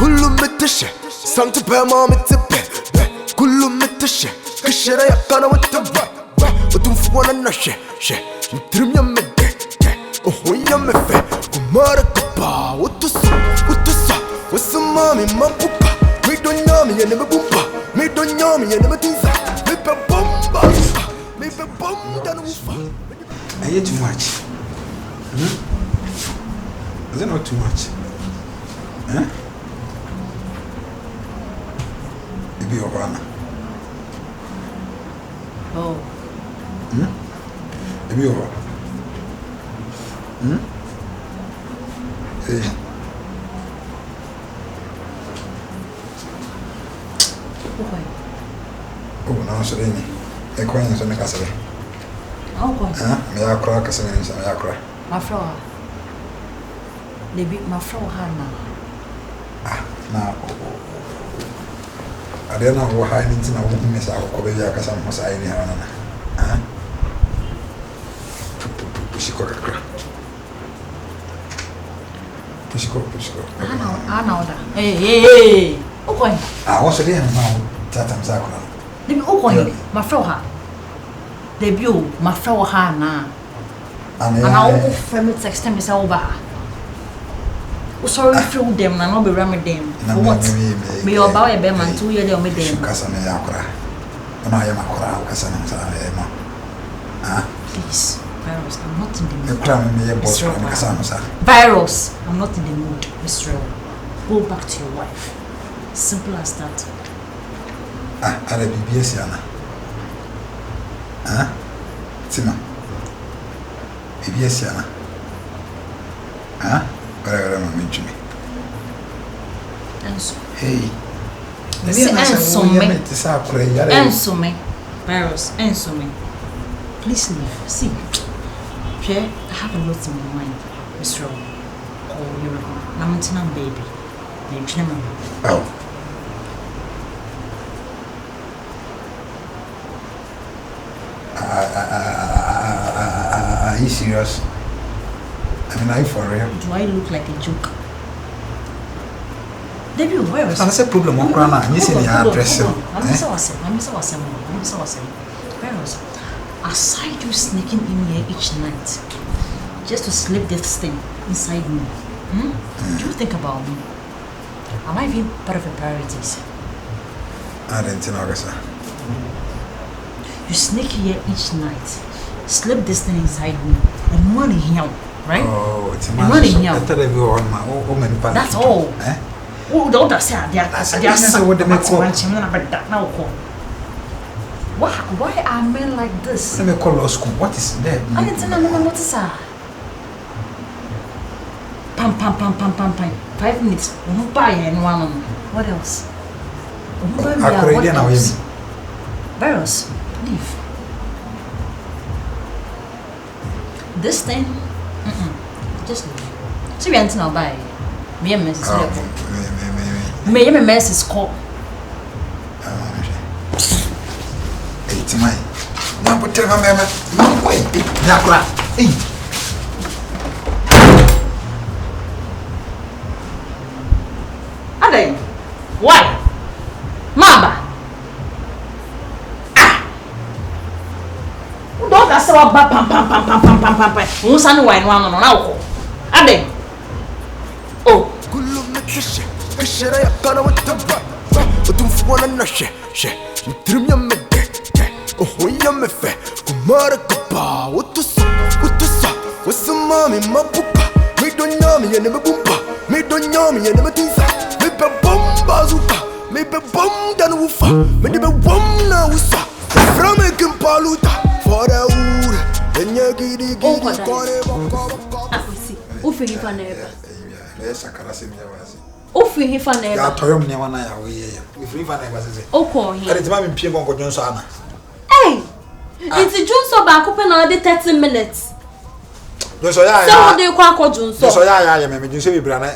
كله متشة سانت بما متبه كله متشة كشرة يقنا متبه وتنفوانا نشة نترم يمده وهو يمفه ومارك با وتصا وسمامي ما بوبا ميدون يامي يا نبى بوبا ميدون يامي يا نبى تنسى ميبى بومبا ميبى بومبا نوفا. I ate too much. Is it not too much? Huh? Maybe you're wrong. Oh. Maybe you're wrong. Hey. Oh, no, so then I can't answer the castle. Oh, boy. May I cry? Because I cry. My flower. They beat my flower Hannah. Now, I don't know what I need to know. Miss our Kobe Yakasam was I in here. She could cry. Push go. I know that. Hey. Oh, boy. I was again now. Tatam Zakura. They be oh, my flower. They beat my flower Hannah. And I'll family text them is over. Sorry through them, and I'll be ramming them. For what? Me or bow a bearman 2 years old, them. Cassandra Yakura. And I am a crowd, Cassandra. Please, Virus, I'm not in the mood. You cram me a boss from Cassandra. Virus, I'm not in the mood, Mr. Go back to your wife. Simple as that. I'll be BS Yana. Tima. BS Yana. Whatever I'm mentioning. Hey. Answer me. Virus, answer me. Please leave. See, I have a lot in my mind, Mr. Oh, you're a Lamantina baby. Oh. Are you serious? I mean, are you for real? Do I look like a joke? Debbie, where is that's a problem. You see the address. Aside you sneaking in here each night just to slip this thing inside me, do you think about me? Am I even part of your priorities? I didn't know, sir. You sneak here each night, slip this thing inside me, and money here, right? Oh, it's a money here. That's all. Oh, don't say why are men like this? Let me call law school. What is that? I didn't know what is that. Pam. 5 minutes. What else? What else? Virus, leave. This thing, just leave. So we ain't now buy. Me and Mrs. Me and Mrs. Call. It's mine. Now put your hand on wait. Nakra. Ade. Why? Mama. Don't ask about pam. Who's on wine one on now? Ade. Oh. كشرة يقنا متبه وتنفوانا نشة نترم يمده وهو يمفه ومارك با وتصا وسمامي ما بوبا ميدون يامي يا نبى بومبا ميدون يامي يا نبى تنسى ميبى بومبا زوبا ميبى بومبا نوفا ميبى بومبا نوفا فرامي كمبالوتا فراور دنيا كيدي كوري بكا Ufi hifa neba. Yes, I can't see me. Ufi hifa neba. Ya toyom ne wana ya we. Ufi hifa neba sese. Oko hi. Ade tima me pie gonko Johnso ana. Hey. It's Johnso ba ko pe na de 30 minutes. Johnso ya. So de kwa ko Johnso. Johnso ya me Johnso bi bra na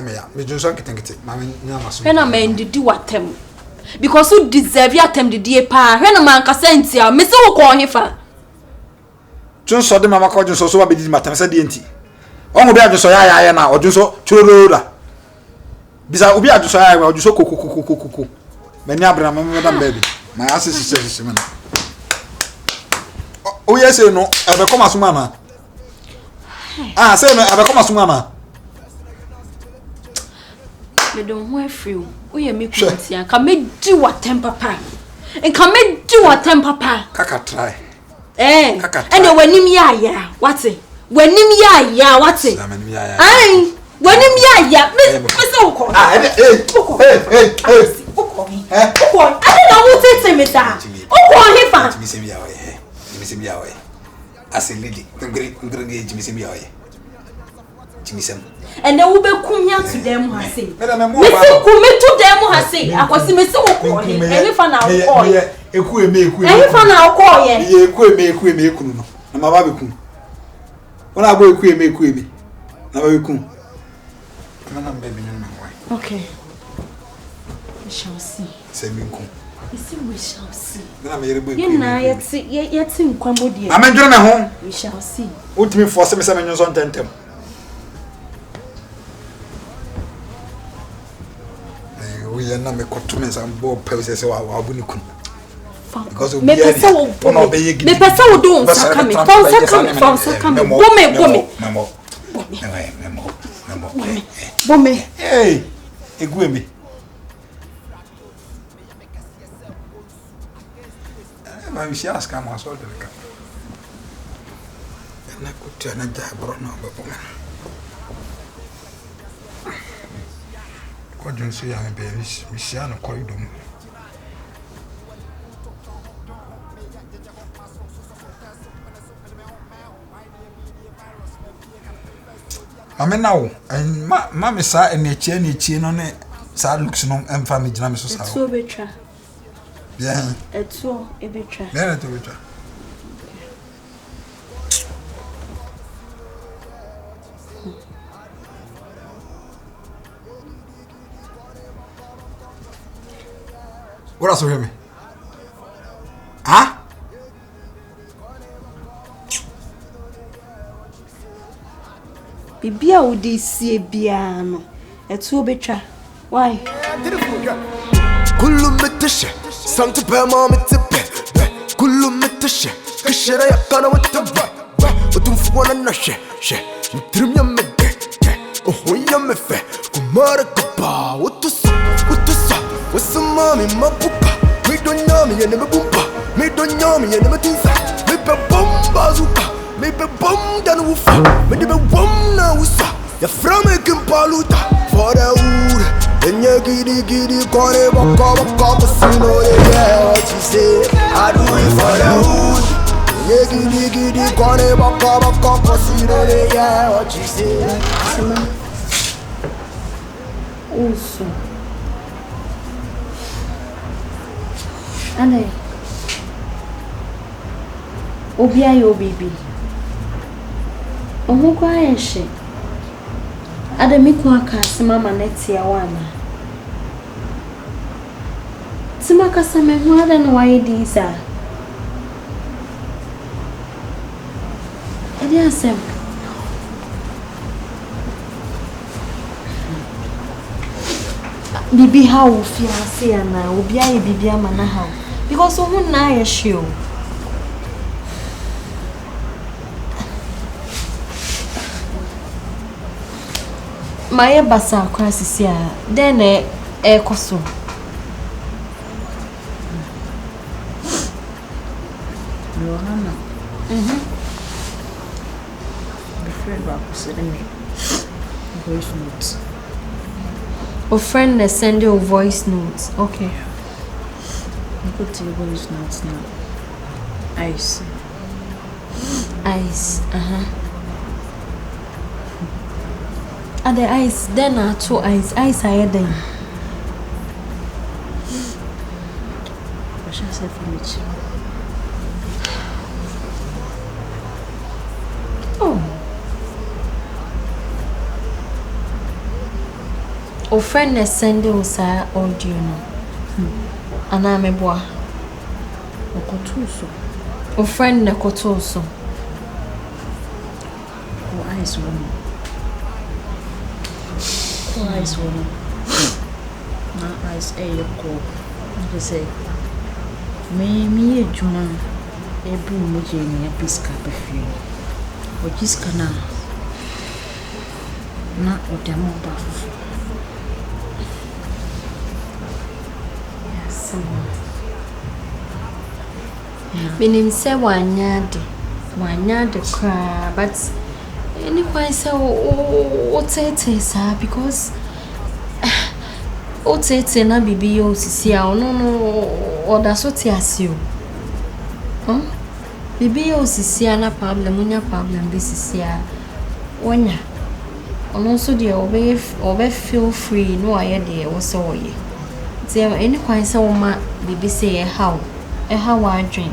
me ya. Me Johnso nkitenkite. Ma me nyama so. Pe na me ndidi watem. Because you deserve your time didi pa. Hwe na man ka sentia. Me se wo ko hifa. Johnso de mama ko Johnso so ba be di matam se de enti. Onwo be Johnso ya na Johnso chorora. Bisa obi adu so ayi wa adu so kokokokokoko. Mani abra madam baby. My assist man. Oh yes no, I be come asuma na. Ah, say no, I be come asuma na. Me don't ho afri. Oye me kuntia. Ka me di watem papa. En ka me di watem papa. Kaka try. And wanim ya wate. Wanim ya wate. Ai, wanim ya. Me so ko. Ah, hey. I don't know what to say me da. Hefa. Me say me away. Me say me away. As a lady, ngre Jimmy me away. Jimmy Sam. And then we be come here to them ha say. Me say come to them ha say. Akwasi me say wo ko ni. Hefa na wo ko. Eku eme. Hefa na wo ko ye. Ye eku eme ekunu no. Na ma ba be kun. Wona agbo eku eme. Na ba be kun. Na baby no why. Okay. We shall see. Say me kun. We shall see. Na me yere bo eku. You na yeti nkwambo die. Amendro me ho. We shall see. Ultimate force me say me nso tentem. We are not me customers and board poses wa abuni kun. Because me pesa wo do nsaka me. Bome. Hey, egueme. Ma mi sia aska ma so de ka. Na kutia na ja bro na babo. Ko jun so ya me be mi sia no corridor. Now, and mammy sa and a chin on it. Sad looks no and family jam so sad. So betra. Yeah, it's so a betra. There to betra. What else will hear me? Huh? Bibia udi sie bia no etu obetwa why kullu metash santa pa mama tipe kullu metash kashara yakana wataba udum fuwana na she ntrim ya mede oh ya mefe kumara kapa utusa wasama mi mapupa mi donyami ya nebumpa mi donyami ya nemetinsa mi pe bomba zuka mi pe bom dan wufa mi de bom na wusa ya frame kimpaluta for the wood and ya gidi kore baka casino yeah what you say I do it for the wood ya gidi kore baka casino yeah what you say also ane obi ayo baby omukwa yeshe ademi kwa kasi mama neti ya wana tima kasame huada na waidiza edi asem bibi how fiance ya na obi aye bibi ama na how because who na yeshe o Maya basa crisis ya then koso Johanna the friend back said me voice notes a friend send you voice notes okay I put your voice notes now ice and the ice then are two ice are then what should I say for which o friend send you sa audio no ana me boa okotuso o friend na kotoso o ice woman ice woman I say you call. You say me juma ebu moje ni episka befi. Ojiska na odemo ba. Yes. Meaning say wanyade cry, but anyway say what's it because what's it na bibi yo sisi a no oda so ti asio. Bibi yo sisi a na problem unya problem be sisi a wonya ono so de obe feel free no aye de wo so oye. Say anyway say wo ma bibi say how I drink.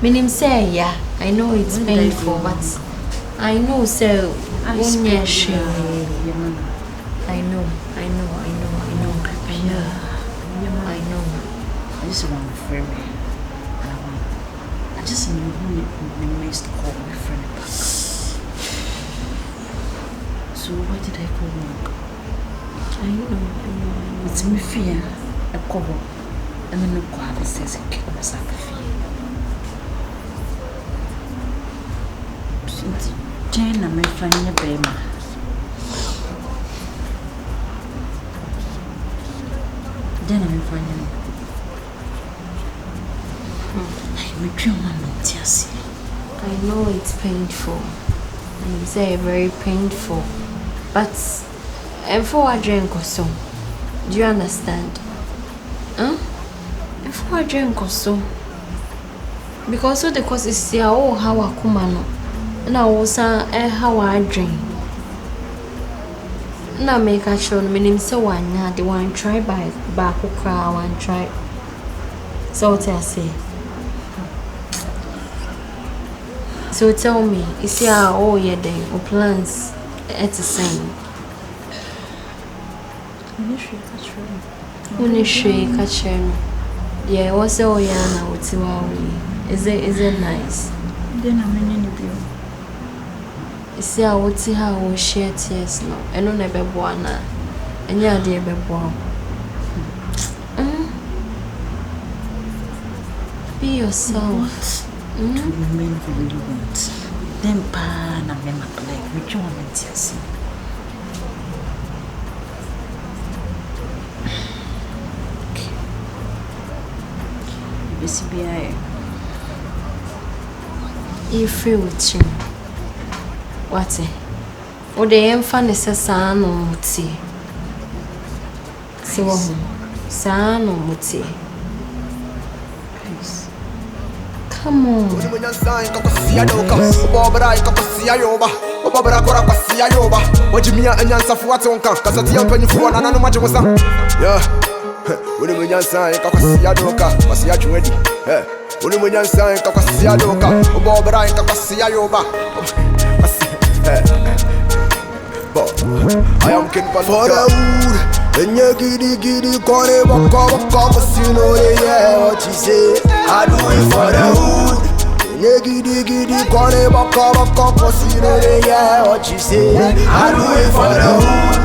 Meaning say yeah, I know it's painful, but I know so I know. I just want to frame me. I just need to miss to call my friend back. So why did I call back? I know. It's me fear. I call and then I go have a sex and kick myself fear. Jane, I'm finding a baby. Then I'm finding I know it's painful. And it's very painful. But for I drink or so. Do you understand? If I drink or so. Because of the cause is here, oh how I come now also how I drink. Now make a show me name so one the one try by back cry one try. So what I say. So tell me, is here all your day or plans at the same? Unishe kachero. Yeah, what's all yana with you? Is it nice? Then I'm in any bill. See, I would see how we share tears now. I don't never wanna. And yeah, dear, be yourself. To remain who you want. Then, pan and then like rejoinment, yes. BCBI. You free with you. What? Oh, the infant is a son or muti. So, son or muti. Please. Come on. I am king for the wood. And you giddy, call it walk, you know, yeah, what you say. I do it for the wood. And you giddy, call it walk, you know, yeah, what you say. I do it for the wood.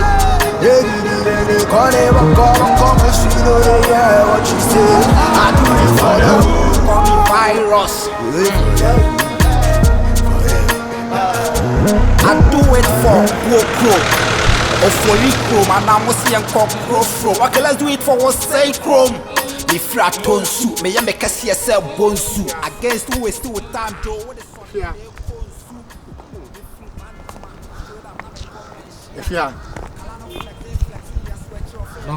Giddy, call it walk, you know, yeah, what you say. I do it for the wood. Call me virus. I do it for GoPro or for Lichrome, and I'm see and cock GoPro. Okay, let's do it for one sacrum. Me flat tone suit, me make a CSL bone suit. Against who is still with time, Joe. What is Yeah. Yeah. No,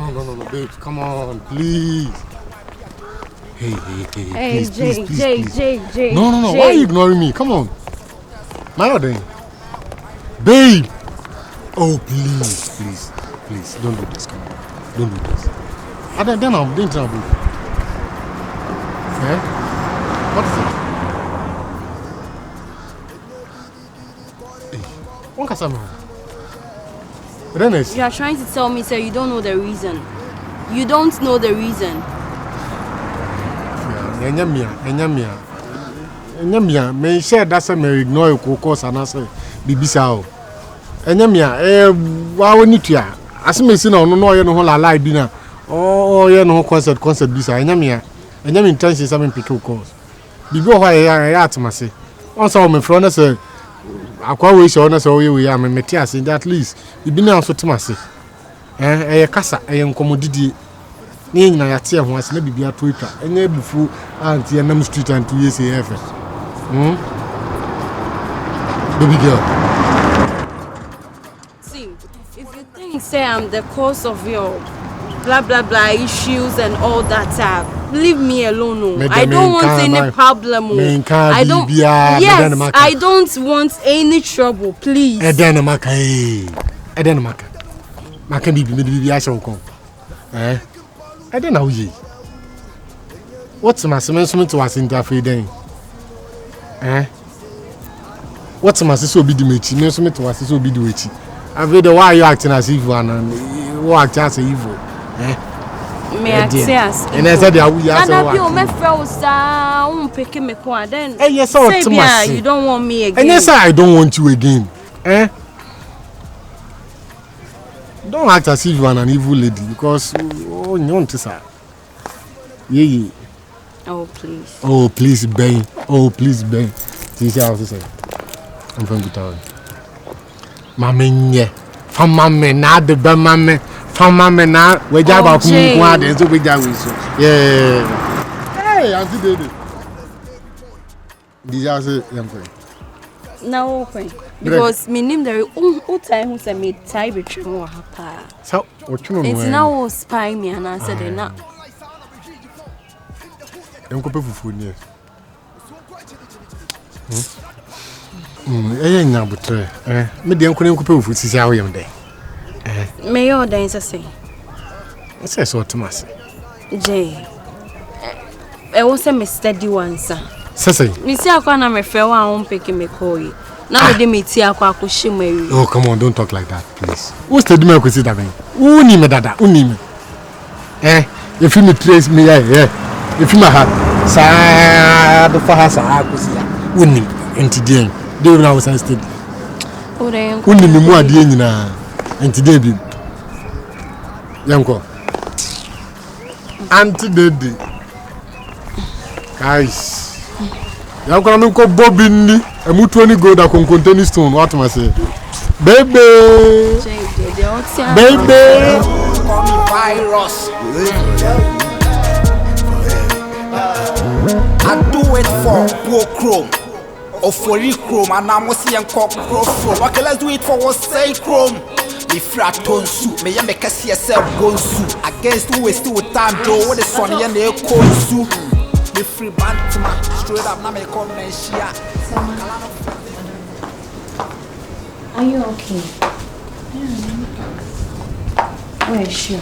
babe, come on, please. Hey, please, please. No, why are you ignoring me? Come on. My order. Babe! Oh, please, don't do this, come on. Don't do this. Then I'm doing trouble. Eh? What is it? Hey, what can I say? You are trying to tell me, sir, you don't know the reason. You don't know the reason. Enyamia, me share that some ignore you course and answer bibisa. Enyamia, wa woni tua. Asime si na ono no ye no ho la lie bi na Oh, yeah, no concert bisa. Enyamia intention some pick calls. Bibo why I at mase. On so me front say akwa we show na so we am metias in at least. Ibi na so temase. Kasa nkomodidi. Ni nyina yate ho ase na bibia to etwa. Enye bufu anti enam street and 2 years efe. Baby girl. See, if you think say I'm the cause of your blah blah blah issues and all that, leave me alone. No. I don't want any problem. I don't. Yes, I don't want any trouble, please. Eden maka. Maka bibi asho ko. Eden na uyi. What's my semen to us in Daffy then? What's my sister be the mechi? Me so me to us so be the wechi. I've read why you acting as evil and you act as evil. Me actias. And I said that we are so. You me froze pick me kwa then. Yes, so you don't want me again. And yes, I don't want you again. Don't act as if you are an evil lady because you want to say. Yeah. Oh please. Oh please, Ben. Oh please, Ben. See how to say. I'm from Guitar. Mamma, from mamma, not the mamma. From mamma now, we jab up and so we jab with you. Yeah. Hey, Auntie Dede. Did you say young friend? No, open. Because me name there who time who said me tie between what happened. So, what you know? It's now spy me and I said enough. I'm going to pay for food. But me the uncle pay for food. See how I am there. May your dance say. I say so, Thomas. Jay. I was a steady one, sir. Say. Miss Yakwana, my fair one picking me call you. Now they meet Yakwa Kushimari. Oh, come on, don't talk like that, please. What's the demon? Who need me, Dada? Who need me? If you trace me, if you have sad for us, I could see winning into the day when I was steady. Oh, they only me more dear. And today, Yanko, Auntie Daddy, guys, Yanko, I'm going to Bobby. I'm going to go that can contain stone. What am I saying? Baby, baby, call me virus. I do it for Chrome or for Chrome, and I'm going to call Chrome. Okay, let's do it for what say Chrome. Me fraton suit, me make a CSL gon suit against who is still with time, Joe. What is Sonny and they call suit? Me free bantama straight up, now me call me shia. Are you okay? Where is she?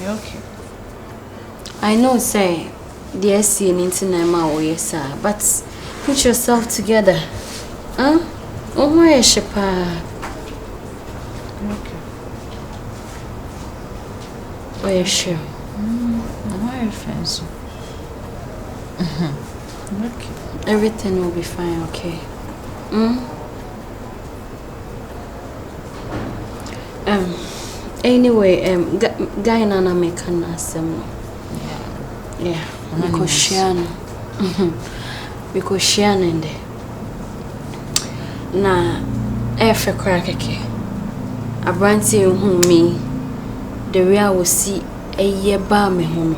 You okay? I know, say, the SC and Internet, yes, sir, but put yourself together, huh? Oh, where is she, pa? Okay. Where is she? Why are you fancy? Okay. Everything will be fine, okay? Anyway, guy nana make an asem. Yeah. Because Shiana in there. Na efe krakeke abranti hu me the way I will see a year ba me hu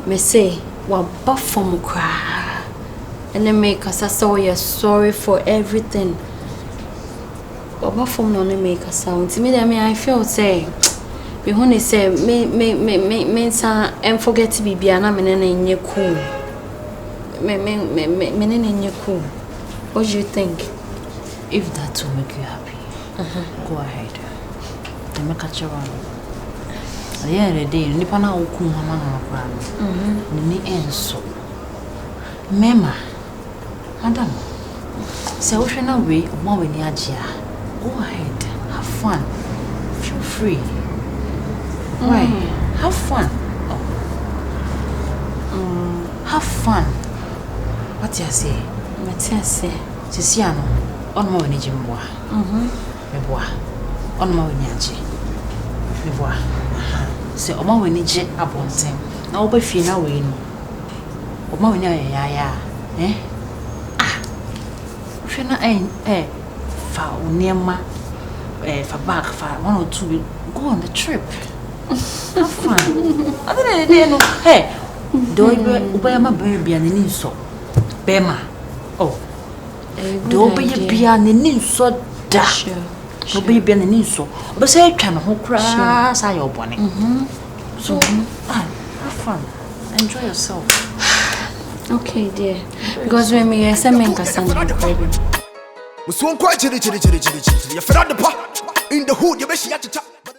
me say wa ba from kra and then make us so you're sorry for everything wa ba from no make us sound to me that I feel say me hu say me sa and forget to be biana me na nye cool. Me cool. What do you think? If that will make you happy, go ahead. Then make a chawan. Yeah, the day, Nipana Okum Hamana Kran. Nini Enso. Mema, Madam. Say, ocean away, more in Yajia. Go ahead, have fun. Feel free. Right? Have fun. Have fun. What you say? What you say? Sisiano. On my Jimboa. Meboa. On my Yaji. Meboa. Say, O my Niji upon them. Now be fina win. O my ya. Eh? Ah. Fina fa near for back for 1 or 2 weeks. Go on the trip. Have fun. Other than that, hey, do you buy my baby and the so Bema. Oh, do be a piano in so dash. Do be a in so. But say, can who crash? I your bonnet. So, have fun. Enjoy yourself. Okay, dear. Because when me, I send me a baby. We soon quite chilly. You fed out the pot in the hood, you wish you had to